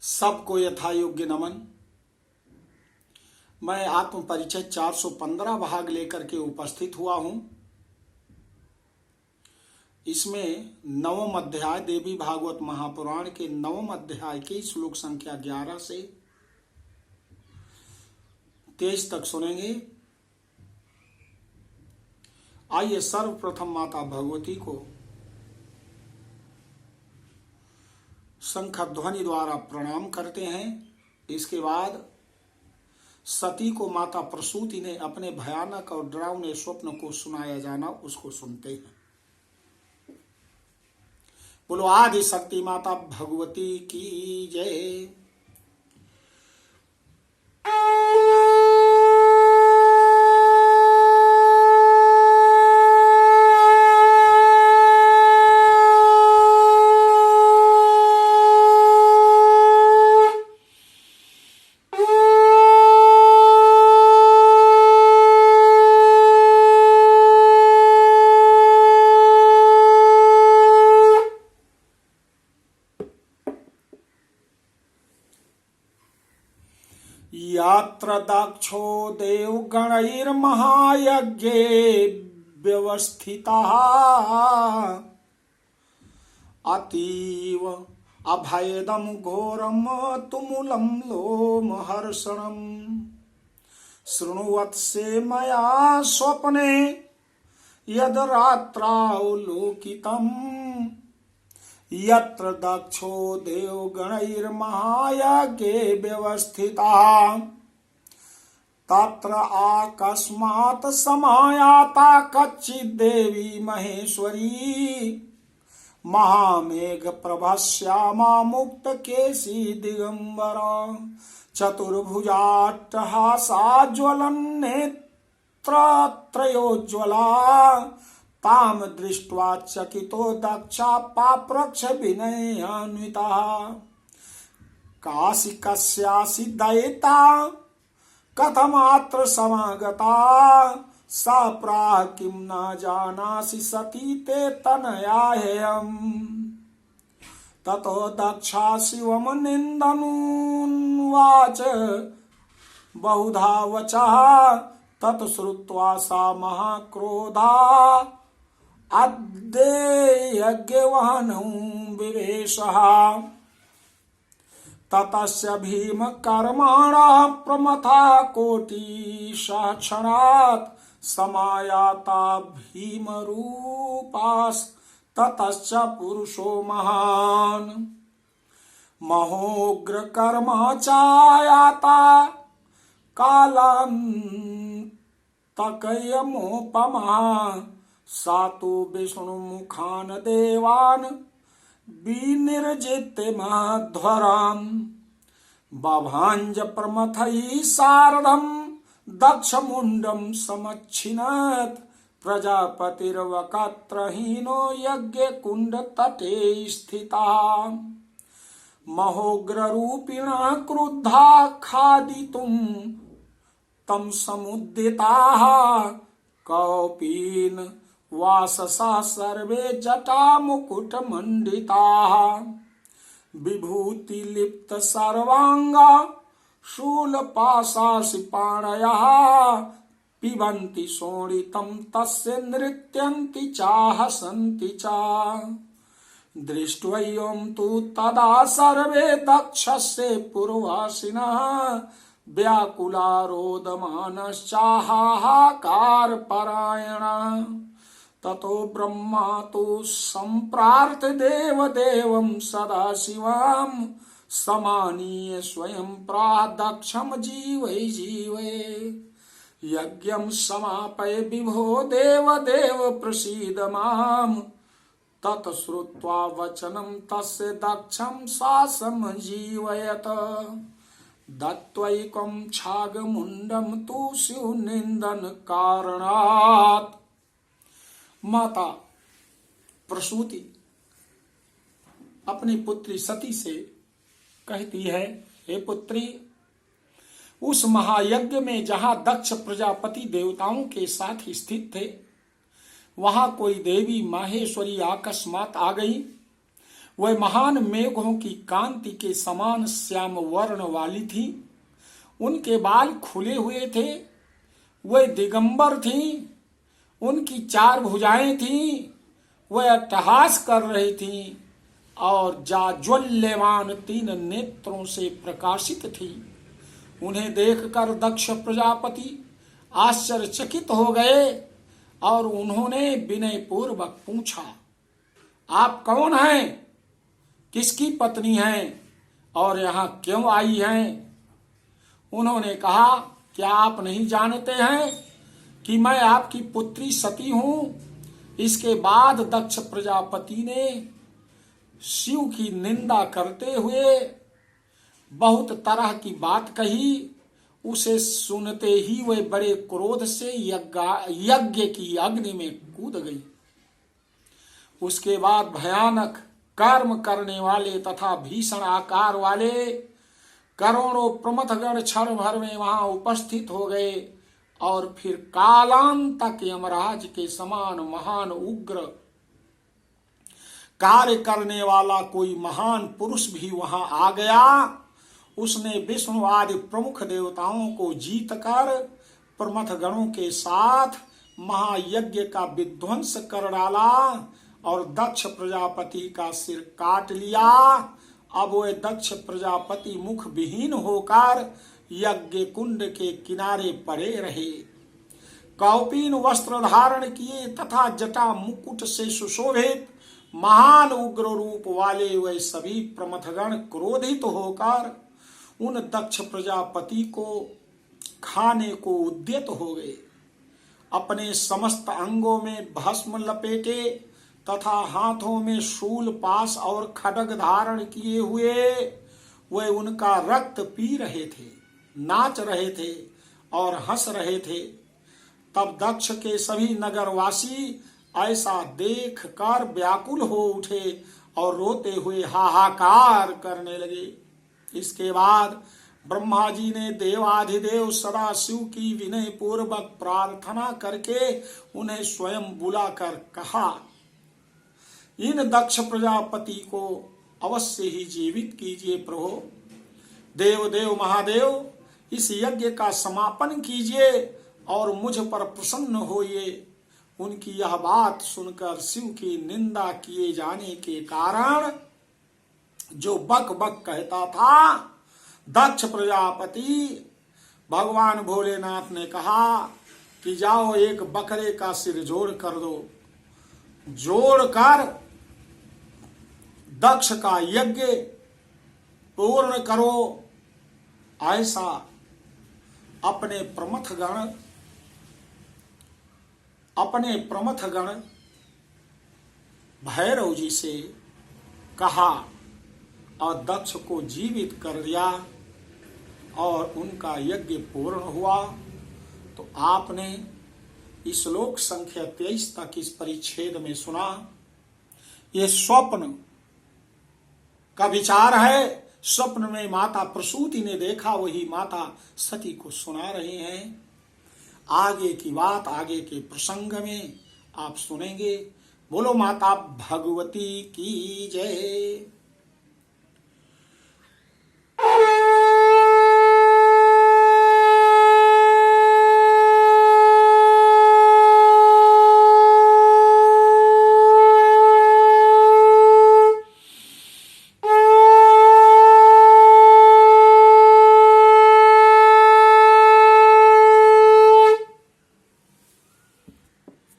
सबको यथा योग्य नमन। मैं आत्म परिचय 415 भाग लेकर के उपस्थित हुआ हूं। इसमें नवम अध्याय देवी भागवत महापुराण के नवम अध्याय के श्लोक संख्या 11 से 23 तक सुनेंगे। आइए सर्वप्रथम माता भगवती को शंख ध्वनि द्वारा प्रणाम करते हैं। इसके बाद सती को माता प्रसूति ने अपने भयानक और डरावने स्वप्न को सुनाया जाना उसको सुनते हैं। बोलो आदि शक्ति माता भगवती की जय। यात्र दक्षो देवगणैर्महायज्ञे व्यवस्थितः अतीव अभयदं घोरं तुमुलं लोमहर्षणं शृणुवत्से मया स्वप्ने यद् रात्रावलोकितम् यत्र दक्षो देवगणैर्महायज्ञे व्यवस्थितः तत्र आकस्मात् समायाता कच्चिद्देवी महेश्वरी महामेघ प्रभास्यामा मुक्तकेशी दिगंबरा चतुर्भुजाट्टहासा ज्वलन्नेत्रत्रयोज्ज्वला ताम दृष्ट्वा चकितो दक्षा पाप्रक्ष विनयान्विता काशिकस्यासि दयिता कथमात्र समागता सा प्राह किं न जानासि सती ते तनयाहेयम् ततो दक्षा शिवम् निन्दनुवाच बहुधा वचः तत्श्रुत्वा सा महाक्रोधा अद्य यज्ञवहनं विवेशः ततस्य भीमकर्माणः प्रमथा कोटिसहस्रात् समायाता भीमरूपास्ततश्च पुरुषो महान् महोग्रकर्मा चायाता कालान्तकयमोपमा सा तु विष्णुमुखान् देवान् विनिर्जित्य मध्वराम् बभाञ्ज प्रमथैः सार्धम् दक्षमुण्डं समच्छिनत् प्रजापतिर्वक्त्रहीनो यज्ञकुण्डतटे स्थिता महोग्ररूपिणः क्रुद्धा खादितुम् तं समुद्दिताः कौपीन वाससा सर्वे जटा मुकुटमण्डिताः विभूतिलिप्त सर्वांगा शूलपाशासि पाणयः पिबन्ति शोणितं तस्य नृत्यन्ति चाहसन्ति च दृष्ट्वैवं तु तदा सर्वे दक्षस्य पुरवासिनः व्याकुला रोदमानश्चाहाकारपरायणः ततो ब्रह्मा तु सम्प्रार्थ देवदेवं सदाशिवं समानीय स्वयं प्राह दक्षं जीवै जीवै यज्ञं समापय विभो देवदेव प्रसीद मां तत्श्रुत्वा वचनं तस्य दक्षं सा समजीवयत दत्त्वैकं छागमुण्डं तु शिवनिन्दन कारणात्। माता प्रसूति अपनी पुत्री सती से कहती है, हे पुत्री, उस महायज्ञ में जहां दक्ष प्रजापति देवताओं के साथ स्थित थे, वहां कोई देवी माहेश्वरी अकस्मात आ गई। वह महान मेघों की कांति के समान श्याम वर्ण वाली थी। उनके बाल खुले हुए थे। वह दिगंबर थी। उनकी 4 भुजाएं थीं। वह अट्टहास कर रही थी और जाज्वल्यमान 3 नेत्रों से प्रकाशित थी। उन्हें देखकर दक्ष प्रजापति आश्चर्यचकित हो गए और उन्होंने विनय पूर्वक पूछा, आप कौन हैं? किसकी पत्नी हैं और यहाँ क्यों आई हैं? उन्होंने कहा, क्या आप नहीं जानते हैं कि मैं आपकी पुत्री सती हूं? इसके बाद दक्ष प्रजापति ने शिव की निंदा करते हुए बहुत तरह की बात कही। उसे सुनते ही वह बड़े क्रोध से यज्ञ की अग्नि में कूद गई। उसके बाद भयानक कर्म करने वाले तथा भीषण आकार वाले करोड़ों प्रमथगण क्षण भर में वहां उपस्थित हो गए और फिर कालांतक यमराज के समान महान उग्र कार्य करने वाला कोई महान पुरुष भी वहां आ गया। उसने विष्णु आदि प्रमुख देवताओं को जीतकर प्रमथ गणों के साथ महायज्ञ का विध्वंस कर डाला और दक्ष प्रजापति का सिर काट लिया। अब वह दक्ष प्रजापति मुख विहीन होकर यज्ञ कुंड के किनारे पड़े रहे। कौपीन वस्त्र धारण किए तथा जटा मुकुट से सुशोभित महान उग्र रूप वाले वे सभी प्रमथगण क्रोधित होकर उन दक्ष प्रजापति को खाने को उद्यत हो गए। अपने समस्त अंगों में भस्म लपेटे तथा हाथों में शूल पास और खड्ग धारण किए हुए वे उनका रक्त पी रहे थे, नाच रहे थे और हंस रहे थे। तब दक्ष के सभी नगरवासी ऐसा देख कर व्याकुल हो उठे और रोते हुए हाहाकार करने लगे। इसके बाद ब्रह्मा जी ने देवाधिदेव सदा शिव की विनय पूर्वक प्रार्थना करके उन्हें स्वयं बुलाकर कहा, इन दक्ष प्रजापति को अवश्य ही जीवित कीजिए प्रभु। देव देव महादेव, इस यज्ञ का समापन कीजिए और मुझ पर प्रसन्न होइए। उनकी यह बात सुनकर शिव की निंदा किए जाने के कारण जो बक बक कहता था दक्ष प्रजापति, भगवान भोलेनाथ ने कहा कि जाओ एक बकरे का सिर जोड़ कर दो। जोड़कर दक्ष का यज्ञ पूर्ण करो। ऐसा अपने प्रमथ गण भैरव जी से कहा और दक्ष को जीवित कर दिया और उनका यज्ञ पूर्ण हुआ। तो आपने इस श्लोक संख्या 23 तक इस परिच्छेद में सुना। ये स्वप्न का विचार है। स्वप्न में माता प्रसूति ने देखा, वही माता सती को सुना रहे हैं। आगे की बात आगे के प्रसंग में आप सुनेंगे। बोलो माता भगवती की जय।